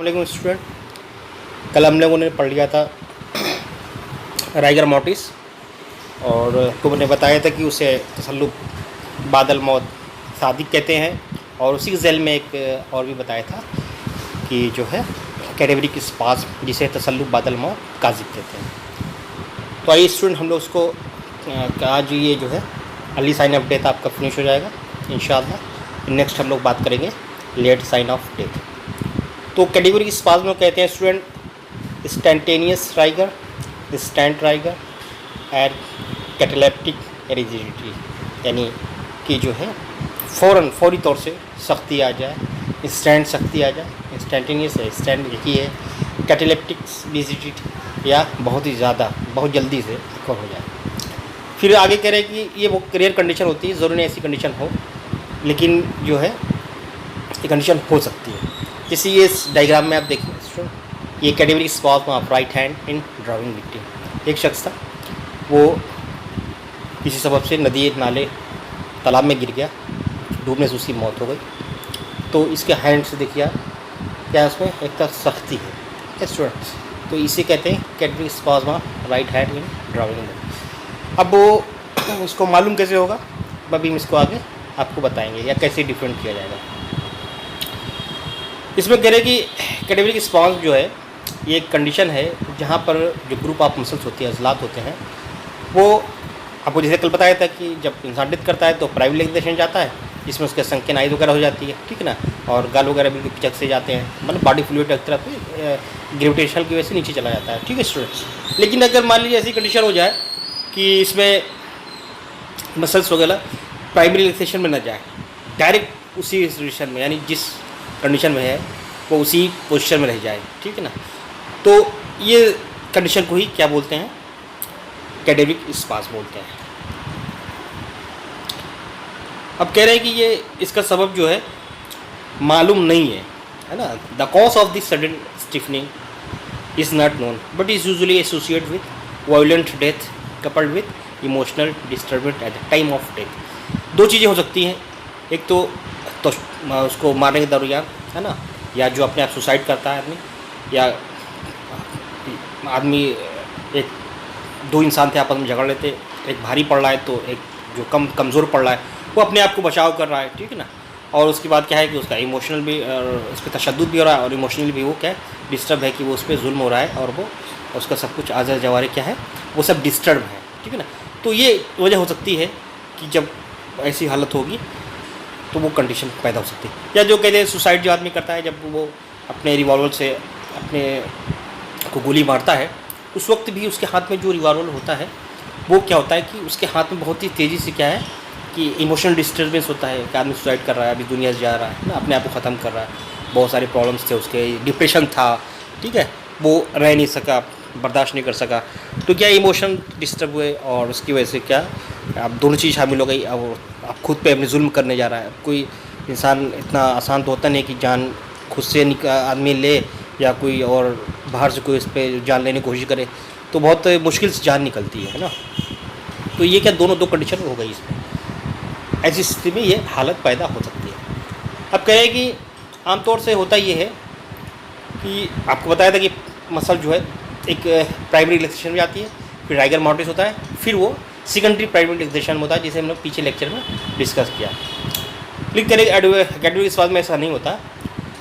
वालेकुम स्टूडेंट। कल हम लोगों ने पढ़ लिया था राइगर मोर्टिस और आपको मैंने बताया था कि उसे तसल्लुब बादल मौत सादिक कहते हैं और उसी के झैल में एक और भी बताया था कि जो है कैडेवरिक स्पाज़्म जिसे तसल्लुब बादल मौत काजिब कहते हैं। तो आइए स्टूडेंट हम लोग उसको आज ये जो है अर्ली साइन ऑफ डेथ आपका फिनिश हो जाएगा इंशाअल्लाह। नेक्स्ट हम लोग बात करेंगे लेट साइन ऑफ डेथ। तो कैटेगरी स्पाज़्म कहते हैं student instantaneous rigor, instant rigor and cataleptic rigidity, यानी कि जो है फौरी तौर से सख्ती आ जाए, स्टैंड सख्ती आ जाए, इंस्टेंटेनियस है स्टैंड एक ही है, कैटेलेप्टिक रिजिडिटी या बहुत ही ज़्यादा बहुत जल्दी से रिकवर हो जाए। फिर आगे कह रहे हैं कि ये वो रेयर कंडीशन होती है, ज़रूरी नहीं ऐसी कंडीशन हो, लेकिन जो है ये कंडीशन हो सकती है। जैसे ये इस डायग्राम में आप देखिए, ये cadaveric spasm of right hand in driving victim. एक शख्स था, वो किसी सबब से नदी नाले तालाब में गिर गया, डूबने से उसकी मौत हो गई। तो इसके हैंड से देखिए आप, क्या उसमें एक तरह सख्ती है स्टूडेंट्स, तो इसे कहते हैं cadaveric spasm of right hand in driving. अब वो उसको मालूम कैसे होगा, अभी हम इसको आगे आपको बताएंगे या कैसे डिफरेंट किया जाएगा। इसमें कह रहे कि कैटेगरी स्पाज़्म जो है ये एक कंडीशन है जहाँ पर जो ग्रुप ऑफ मसल्स होती है, अज़लात होते हैं, वो आपको जैसे कल बताया था कि जब इंसान डेथ करता है तो प्राइमरी लेग्रेशन जाता है, जिसमें उसके संकेन आइज वगैरह हो जाती है, ठीक है ना, और गाल वगैरह बिल्कुल पिचक से जाते हैं, मतलब बॉडी फ्लूइड एक तरफ ग्रेविटेशनल की वजह से नीचे चला जाता है, ठीक है स्टूडेंट्स। लेकिन अगर मान लीजिए ऐसी कंडीशन हो जाए कि इसमें मसल्स वगैरह प्राइमरी रिलैक्सेशन में न जाए, डायरेक्ट उसी सिचुएशन में, यानी जिस कंडीशन में है वो उसी पोजीशन में रह जाए, ठीक है ना, तो ये कंडीशन को ही क्या बोलते हैं, कैटेगरिक स्पाज़्म बोलते हैं। अब कह रहे हैं कि ये इसका सबब जो है मालूम नहीं है ना। The cause of this sudden stiffening is not known but is usually associated with violent death coupled with emotional disturbance at the time of death. दो चीज़ें हो सकती हैं, एक तो उसको मारने के दौरान, है ना, या जो अपने आप सुसाइड करता है आदमी, या आदमी एक दो इंसान थे आपस में झगड़ लेते, एक भारी पड़ रहा है तो एक जो कमज़ोर पड़ रहा है वो अपने आप को बचाव कर रहा है, ठीक है ना, और उसके बाद क्या है कि उसका इमोशनल भी उस पर तशद्दुद भी हो रहा है और इमोशनली भी वो क्या है डिस्टर्ब है कि वो उस पर जुल्म हो रहा है और वो उसका सब कुछ आज़ाद जवारे क्या है वो सब डिस्टर्ब है, ठीक है ना। तो ये वजह हो सकती है कि जब ऐसी हालत होगी तो वो कंडीशन पैदा हो सकती है। या जो कहते हैं सुसाइड जो आदमी करता है, जब वो अपने रिवॉल्वर से अपने को गोली मारता है, उस वक्त भी उसके हाथ में जो रिवॉल्वर होता है वो क्या होता है कि उसके हाथ में बहुत ही तेज़ी से क्या है कि इमोशनल डिस्टर्बेंस होता है कि आदमी सुसाइड कर रहा है, अभी दुनिया से जा रहा है ना, अपने आप को ख़त्म कर रहा है, बहुत सारे प्रॉब्लम्स थे उसके, डिप्रेशन था, ठीक है, वो रह नहीं सका, बर्दाश्त नहीं कर सका, तो क्या इमोशन डिस्टर्ब हुए और उसकी वजह से क्या अब दोनों चीज़ शामिल हो गई। अब आप खुद पे अपने जुल्म करने जा रहा है। कोई इंसान इतना आसान तो होता नहीं कि जान खुद से आदमी ले या कोई और बाहर से कोई इस पर जान लेने की कोशिश करे, तो बहुत मुश्किल से जान निकलती है ना। तो ये क्या दोनों दो कंडीशन हो गई इसमें, ऐसी स्थिति में ये हालत पैदा हो सकती है। अब कहें कि आमतौर से होता ये है कि आपको बताया था कि मसल जो है एक प्राइमरी रिलैक्सेशन में जाती है, फिर राइगर मोर्टिस होता है, फिर वो सेकेंडरी प्राइमरी रिलैक्सेशन होता है, जिसे हम लोग पीछे लेक्चर में डिस्कस किया। क्लिक करें कैटेगरी स्पाज़्म में ऐसा नहीं होता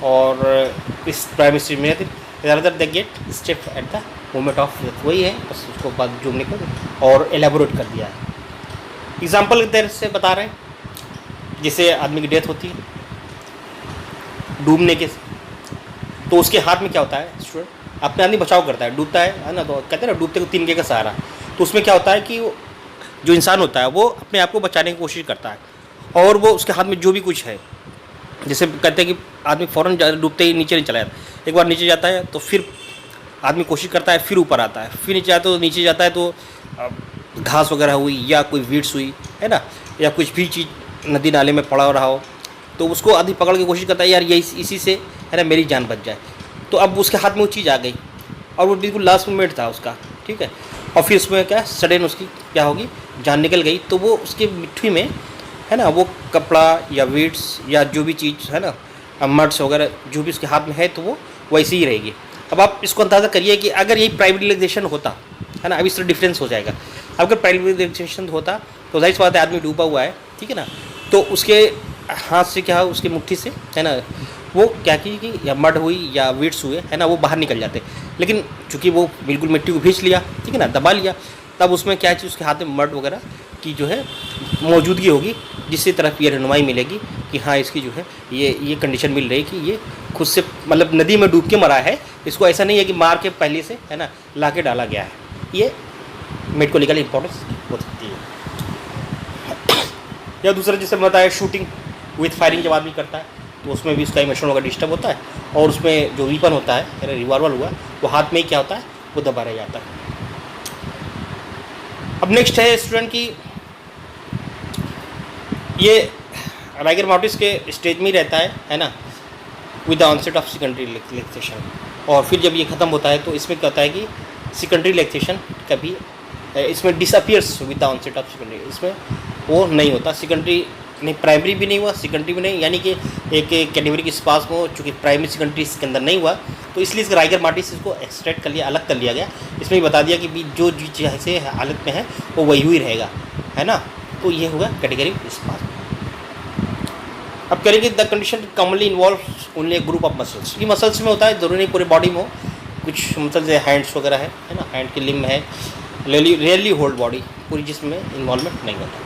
और इस प्राइमरी स्टेज में ज़्यादातर the gate step at the moment of death, वही है, बस उसको बाद जूम निकल और एलेबोरेट कर दिया है। एग्जाम्पल की तरह से बता रहे हैं, जिसे आदमी की डेथ होती है डूबने के, तो उसके हाथ में क्या होता है स्टूडेंट, अपने आदमी बचाव करता है, डूबता है ना, तो कहते हैं ना डूबते को तीन का सहारा। तो उसमें क्या होता है कि जो इंसान होता है वो अपने आप को बचाने की कोशिश करता है और वो उसके हाथ में जो भी कुछ है, जैसे कहते हैं कि आदमी फ़ौरन डूबते ही नीचे नहीं चला जाता, एक बार नीचे जाता है तो फिर आदमी कोशिश करता है, फिर ऊपर आता है, फिर नीचे जाता है तो घास वगैरह हुई या कोई वीड्स हुई, है ना, या कुछ भी चीज़ नदी नाले में पड़ा रहा हो तो उसको आदमी पकड़ के कोशिश करता है यार ये इसी से है ना मेरी जान बच जाए। तो अब उसके हाथ में वो चीज़ आ गई और वो बिल्कुल लास्ट मोमेंट था उसका, ठीक है, और फिर उसमें क्या सडन उसकी क्या होगी जान निकल गई, तो वो उसके मिट्टी में है ना वो कपड़ा या वीड्स या जो भी चीज़ है ना मर्ड्स वगैरह जो भी उसके हाथ में है तो वो वैसी ही रहेगी। अब आप इसको अंदाज़ा करिए कि अगर यही प्राइवेटाइजेशन होता है ना, अब इस तरह डिफरेंस हो जाएगा। अगर प्राइवेटाइजेशन होता तो जाहिर सी बात है आदमी डूबा हुआ है, ठीक है ना, तो उसके हाथ से क्या हो, उसकी मुट्ठी से है ना, वो क्या की कि या मड हुई या वीड्स हुए है ना, वो बाहर निकल जाते। लेकिन चूँकि वो बिल्कुल मिट्टी को खींच लिया, ठीक है ना, दबा लिया, तब उसमें क्या चीज़ उसके हाथ में मड वगैरह की जो है मौजूदगी होगी, जिससे तरफ ये रहनुमाई मिलेगी कि हाँ इसकी जो है ये कंडीशन मिल रही है कि ये खुद से मतलब नदी में डूब के मरा है, इसको ऐसा नहीं है कि मार के पहले से है ना ला के डाला गया है। ये मेडिकल इंपॉर्टेंस हो सकती है। या दूसरा जिससे बताया शूटिंग विथ फायरिंग जब आदमी करता है तो उसमें भी उसका इमोशन वगैरह डिस्टर्ब होता है, और उसमें जो वीपन होता है रिवॉल्वर हुआ वो हाथ में ही क्या होता है वो दबा रह जाता है। अब नेक्स्ट है स्टूडेंट की ये राइगर मॉर्टिस के स्टेज में ही रहता है ना, with the onset of secondary relaxation, और फिर जब ये ख़त्म होता है तो इसमें क्या होता है कि सेकेंडरी रिलैक्सेशन कभी इसमें disappears with the onset of secondary, इसमें वो नहीं होता, सेकेंडरी नहीं, प्राइमरी भी नहीं हुआ, सेकेंडरी भी नहीं, यानी कि एक कैटेगरी के स्पास में चूँकि प्राइमरी सेकेंडरी इसके अंदर नहीं हुआ तो इसलिए इस राइगर मॉर्टिस इसको एक्सट्रैक्ट कर लिया, अलग कर लिया गया। इसमें बता दिया कि जो जैसे हालत में है वो वही ही रहेगा, है ना, तो ये होगा कैटेगरी स्पास। अब करेंगे the condition commonly involve only group of muscles. ये मसल्स में होता है, जरूरी नहीं पूरे बॉडी में हो, कुछ मसल्स है हैंड्स वगैरह है ना, हैंड की लिम्ब है, रियरली होल्ड बॉडी, पूरी जिसम में इन्वॉल्वमेंट नहीं होता।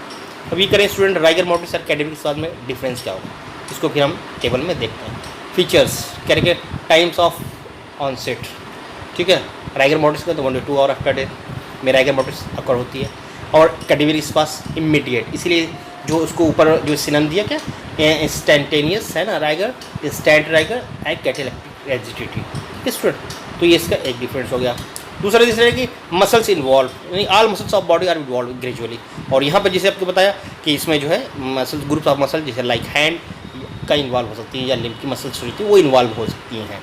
अभी करें स्टूडेंट राइगर मॉर्टिस और कैटेगरी के साथ में डिफरेंस क्या होगा, इसको फिर हम टेबल में देखते हैं। फीचर्स करेंगे टाइम्स ऑफ ऑनसेट, ठीक है, राइगर मॉर्टिस का तो 1 to 2 आवर आफ्टर डेथ में राइगर मॉर्टिस अकर होती है, और कैटेगरी के पास इमीडिएट, इसलिए जो उसको ऊपर जो सिनम दिया क्या इंस्टेंटेनियस है ना rigor, instant rigor and cataleptic rigidity student, तो ये इसका एक डिफरेंस हो गया। दूसरा तीसरा है कि मसल्स इन्वॉल्व, यानी all muscles of body are involve gradually, और यहाँ पर जैसे आपको बताया कि इसमें जो है मसल्स ग्रुप्स ऑफ मसल जैसे लाइक हैंड का इन्वॉल्व हो सकती है या लिम्ब की मसल्स होती है वो इन्वॉल्व हो सकती हैं।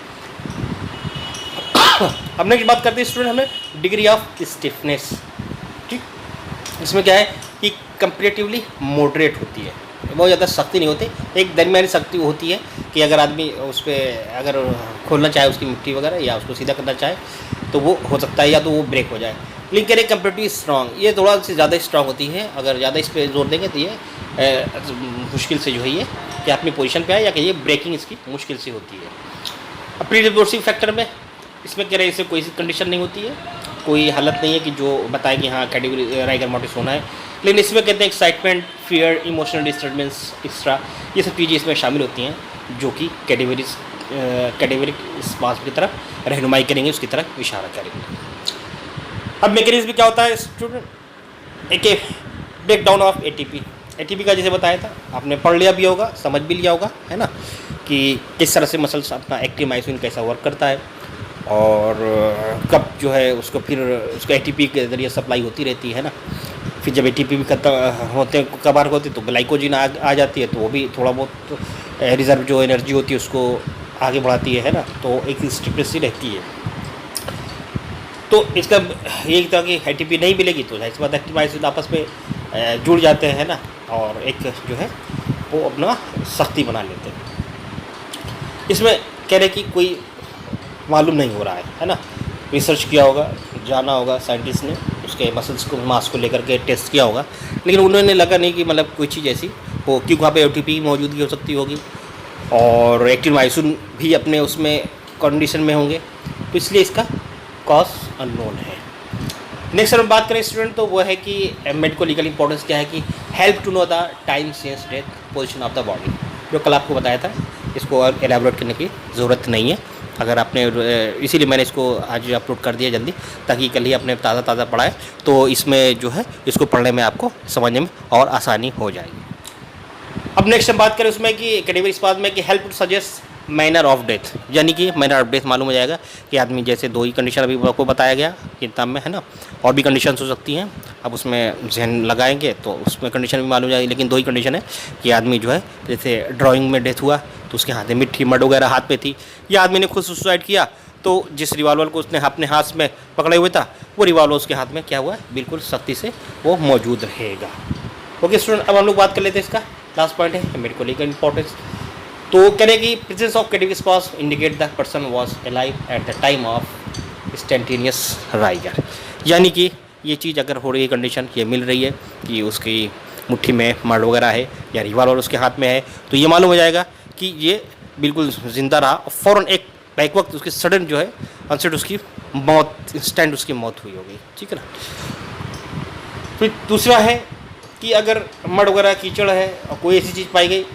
अब नेक्स्ट बात करते हैं स्टूडेंट हमें डिग्री ऑफ स्टिफनेस, ठीक, इसमें क्या है कि कंपेरेटिवली मॉडरेट होती है, बहुत ज़्यादा सख्ती नहीं होती, एक दरमियानी सख्ती होती है कि अगर आदमी उस पर अगर खोलना चाहे उसकी मिट्टी वगैरह या उसको सीधा करना चाहे तो वो हो सकता है, या तो वो ब्रेक हो जाए। लेकिन करें कंपेरेटिवली स्ट्रॉन्ग, ये थोड़ा सी ज़्यादा स्ट्रॉन्ग होती है, अगर ज़्यादा इस पर जोर देंगे तो ये मुश्किल से जो है ये कि अपनी पोजीशन पे आए या कि ये ब्रेकिंग इसकी मुश्किल से होती है। अब प्रीडिस्पोजिंग फैक्टर में इसमें कह रहे हैं इससे कोई कंडीशन नहीं होती है, कोई हालत नहीं है कि जो बताए कि हाँ कैटेगरी राइगर मॉर्टिस होना है, लेकिन इसमें कहते हैं excitement, fear, emotional disturbance extra, ये सब चीज़ें इसमें शामिल होती हैं जो कि कैटेगरी स्पास की तरफ रहनुमाई करेंगे, उसकी तरफ इशारा करेंगे। अब मैकेनिज्म क्या होता है स्टूडेंट, एक ब्रेक डाउन ऑफ एटीपी का जैसे बताया था, आपने पढ़ लिया भी होगा, समझ भी लिया होगा, है ना, कि किस तरह से मसल्स अपना एक्टिव मायोसिन कैसा वर्क करता है, और कब जो है उसको फिर उसको एटीपी के ज़रिए सप्लाई होती रहती है ना, फिर जब एटीपी भी खत्म होते कबार होते तो ग्लाइकोजिन आ जाती है, तो वो भी थोड़ा बहुत रिजर्व जो एनर्जी होती है उसको आगे बढ़ाती है ना, तो एक स्टिफनेस सी रहती है। तो इसका एक तरह की एटीपी नहीं मिलेगी तो इस बात एक्टिव मायोसिन आपस में जुड़ जाते हैं ना, और एक जो है वो अपना सख्ती बना लेते हैं। इसमें कह रहे कि कोई मालूम नहीं हो रहा है ना, रिसर्च किया होगा, जाना होगा साइंटिस्ट ने, उसके मसल्स को मास को लेकर के टेस्ट किया होगा, लेकिन उन्होंने लगा नहीं कि मतलब कोई चीज़ ऐसी हो, क्योंकि वहाँ पे एटीपी की मौजूदगी हो सकती होगी और एक्टिव मायोसिन भी अपने उसमें कंडीशन में होंगे, तो इसलिए इसका कॉज अननोन है। नेक्स्ट हम बात करें स्टूडेंट तो वो है कि मेडिको लीगल इंपॉर्टेंस क्या है कि help to know the time since death position of the body, जो कल आपको बताया था, इसको और एलैबोरेट करने की ज़रूरत नहीं है। अगर आपने इसीलिए मैंने इसको आज अपलोड कर दिया जल्दी, ताकि कल ही अपने ताज़ा पढ़ाए तो इसमें जो है इसको पढ़ने में आपको समझने में और आसानी हो जाएगी। अब नेक्स्ट हम बात करें उसमें कि कैटेगरी इस बात में कि help to suggest manner of death, यानी कि मैनर ऑफ डेथ मालूम हो जाएगा कि आदमी जैसे 2 ही कंडीशन अभी आपको बताया गया किताब में, है ना, और भी कंडीशंस हो सकती हैं, अब उसमें जहन लगाएंगे तो उसमें कंडीशन भी मालूम हो जाएगी, लेकिन 2 ही कंडीशन है कि आदमी जो है जैसे ड्राइंग में डेथ हुआ तो उसके हाथ में मिट्टी मड वगैरह हाथ पे थी, या आदमी ने खुद सुसाइड किया तो जिस रिवॉल्वर को उसने अपने हाथ में पकड़े हुए था वो रिवॉल्वर उसके हाथ में क्या हुआ, बिल्कुल सख्ती से वो मौजूद रहेगा। ओके स्टूडेंट, अब हम लोग बात कर लेते हैं इसका लास्ट पॉइंट है मेडिको लीगल इंपॉर्टेंस। तो कह रहे कि presence of category sponge indicate the person was alive at the time of instantaneous rigor, यानी कि ये चीज़ अगर हो रही है, कंडीशन ये मिल रही है कि उसकी मुट्ठी में मर्ड वगैरह है या रिवॉल्वर उसके हाथ में है, तो ये मालूम हो जाएगा कि ये बिल्कुल ज़िंदा रहा और फ़ौरन एक बैक वक्त उसकी सडन जो है अनसेट उसकी मौत, इंस्टेंट उसकी मौत हुई होगी, ठीक है ना। फिर दूसरा है कि अगर मड वगैरह कीचड़ है और कोई ऐसी चीज़ पाई गई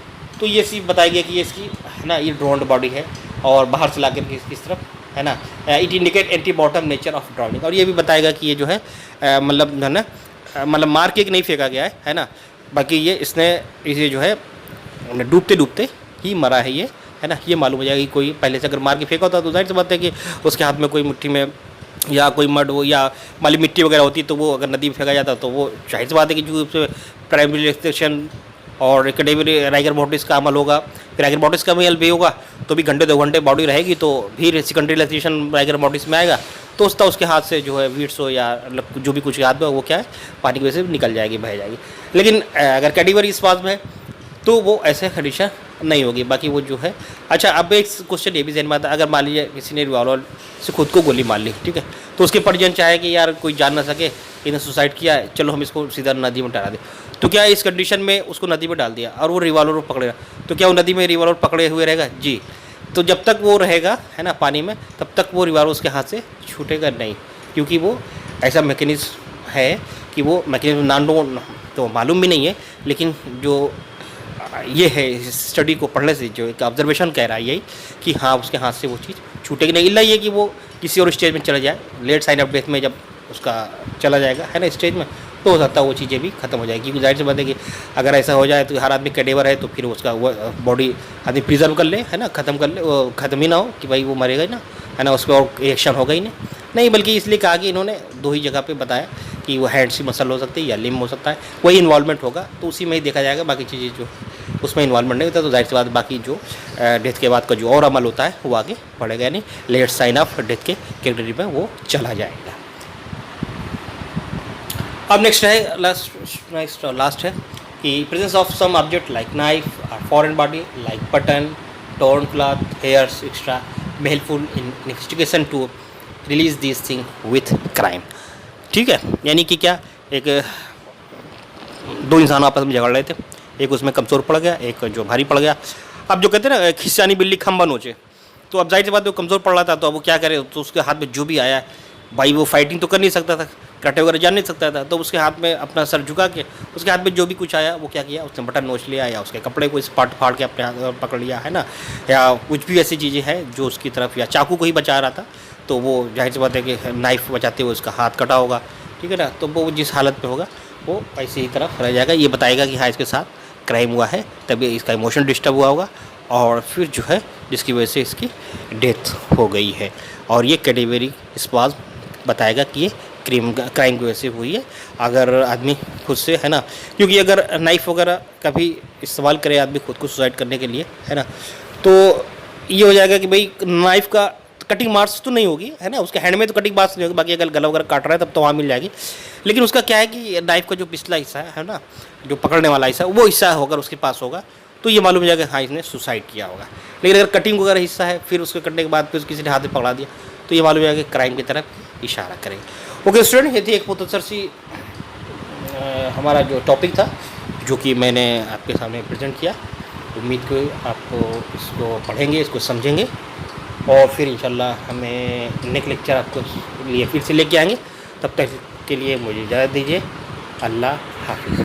तो ये चीज़ बताई गई कि ये इसकी है ना, ये ड्रोन्ड बॉडी है और बाहर से ला कर किस तरफ है ना, it indicate anti bottom nature of drowning, और ये भी बताएगा कि ये जो है मतलब है ना, मतलब मार के नहीं फेंका गया है ना, बाकी ये इसने इसे जो है डूबते डूबते ही मरा है ये, है ना। ये मालूम हो जाएगा कि कोई पहले से अगर मार के फेंका होता तो जाहिर सी बात है कि उसके हाथ में कोई मुट्ठी में या कोई मड हो या माली मिट्टी वगैरह होती तो वो अगर नदी में फेंका जाता तो वो जाहिर सी बात है कि जो उससे प्राइमरी एक्सटेंशन और कैटेगरी राइगर मोटिस का अमल होगा, फिर राइगर मोटिस का अमल भी होगा तो भी घंटे 2 घंटे बॉडी रहेगी तो फिर सेकेंडरी रिलैक्सेशन राइगर मोटिस में आएगा तो उसके हाथ से जो है वीट्स हो या जो भी कुछ हाथ में वो क्या है पानी की वजह से निकल जाएगी, बह जाएगी। लेकिन अगर कैटेगरी स्पाज में है तो वो ऐसे कंडीशन नहीं होगी, बाकी वो जो है। अच्छा, अब एक क्वेश्चन ये भी ज़हन में आता है, अगर मान लीजिए किसी ने रिवॉल्वर से खुद को गोली मार ली, ठीक है, तो उसके परिजन चाहे कि यार कोई जान ना सके, इन्हें सुसाइड किया है, चलो हम इसको सीधा नदी में डाला दें, तो क्या इस कंडीशन में उसको नदी में डाल दिया और वो रिवॉल्वर पकड़ेगा तो क्या वो नदी में रिवॉल्वर पकड़े हुए रहेगा? जी। तो जब तक वो रहेगा है ना पानी में तब तक वो रिवॉल्वर उसके हाथ से छूटेगा नहीं, क्योंकि वो ऐसा मैकेनिज्म है कि वो मैकेनिज्म नाम तो मालूम भी नहीं है, लेकिन जो ये है स्टडी को पढ़ने से जो एक ऑब्जर्वेशन कह रहा है यही कि हाँ उसके हाथ से वो चीज़ छूटेगी नहीं, इल्ला ये कि वो किसी और स्टेज में चला जाए, लेट साइन ऑफ डेथ में जब उसका चला जाएगा है ना स्टेज में, तो हो सकता है वो चीज़ें भी खत्म हो जाएगी। क्योंकि जाहिर सी बात है कि अगर ऐसा हो जाए तो हर आदमी कैडेवर है तो फिर उसका वो बॉडी आदमी प्रिजर्व कर ले, है ना, ख़त्म कर ले, वो ख़त्म ही ना हो कि भाई वो मरेगा ही ना, है ना, उस पर और रिएक्शन होगा ही नहीं, बल्कि इसलिए कहा कि इन्होंने 2 ही जगह पे बताया कि वो हैंड्स की मसल हो सकती है या लिम्ब हो सकता है, वही इन्वॉल्वमेंट होगा तो उसी में ही देखा जाएगा, बाकी चीज़ें जो उसमें इन्वॉल्वमेंट नहीं होता तो जाहिर सी बात बाकी जो डेथ के बाद का जो और अमल होता है वो आगे बढ़ेगा, नहीं लेट साइन ऑफ डेथ के कैटेगरी में वो चला जाएगा। अब नेक्स्ट है लास्ट है कि presence of some object like knife और foreign body like button, torn cloth, hairs extra may helpful in investigation to release this thing with crime, ठीक है। यानी कि क्या, एक 2 इंसान आपस में झगड़ रहे थे, एक उसमें कमज़ोर पड़ गया, एक जो भारी पड़ गया। अब जो कहते हैं ना खिस्सानी बिल्ली खम्बा नोचे, तो अब जाहिर सी बात वो कमज़ोर पड़ रहा था तो अब वो क्या करे, तो उसके हाथ में जो भी आया भाई वो फाइटिंग तो कर नहीं सकता था, कराटे वगैरह जान नहीं सकता था, तो उसके हाथ में अपना सर झुका के उसके हाथ में जो भी कुछ आया वो क्या किया, उसने बटन नोच लिया या उसके कपड़े को इस पाट फाड़ के अपने हाथ में पकड़ लिया, है ना, या कुछ भी ऐसी चीज़ें हैं जो उसकी तरफ, या चाकू को ही बचा रहा था तो वो जाहिर सी बात है कि नाइफ बचाते हुए उसका हाथ कटा होगा, ठीक है ना, तो वो जिस हालत में होगा वो ऐसे ही तरफ रह जाएगा। ये बताएगा कि हाँ इसके साथ क्राइम हुआ है, तभी इसका इमोशन डिस्टर्ब हुआ होगा और फिर जो है जिसकी वजह से इसकी डेथ हो गई है, और ये कैटेगरी स्पाज बताएगा कि ये क्राइम की वजह से हुई है। अगर आदमी खुद से, है ना, क्योंकि अगर नाइफ वगैरह का भी इस्तेमाल करे आदमी खुद को सुसाइड करने के लिए, है ना, तो ये हो जाएगा कि भाई नाइफ का कटिंग मार्क्स तो नहीं होगी, है ना, उसके हैंड में तो कटिंग मार्क्स नहीं होगी, बाकी अगर गला वगैरह काट रहा है तब तो वहाँ मिल जाएगी, लेकिन उसका क्या है कि नाइफ का जो पिछला हिस्सा है ना, जो पकड़ने वाला हिस्सा वो हिस्सा होगा उसके पास होगा तो ये मालूम हो जाएगा हाँ इसने सुसाइड किया होगा। लेकिन अगर कटिंग वगैरह हिस्सा है फिर उसके कटने के बाद फिर किसी ने हाथ में पकड़ा दिया तो ये मालूम हो जाएगा क्राइम की तरफ इशारा करेंगे। ओके स्टूडेंट, ये थी एक मुख्तसर सी हमारा जो टॉपिक था जो कि मैंने आपके सामने प्रेजेंट किया। उम्मीद को आप इसको पढ़ेंगे, इसको समझेंगे और फिर इंशाल्लाह हमें नेक्स्ट लेक्चर आपको लिए फिर से लेके आएंगे। तब तक के लिए मुझे इजाज़त दीजिए। अल्लाह हाफ़िज़।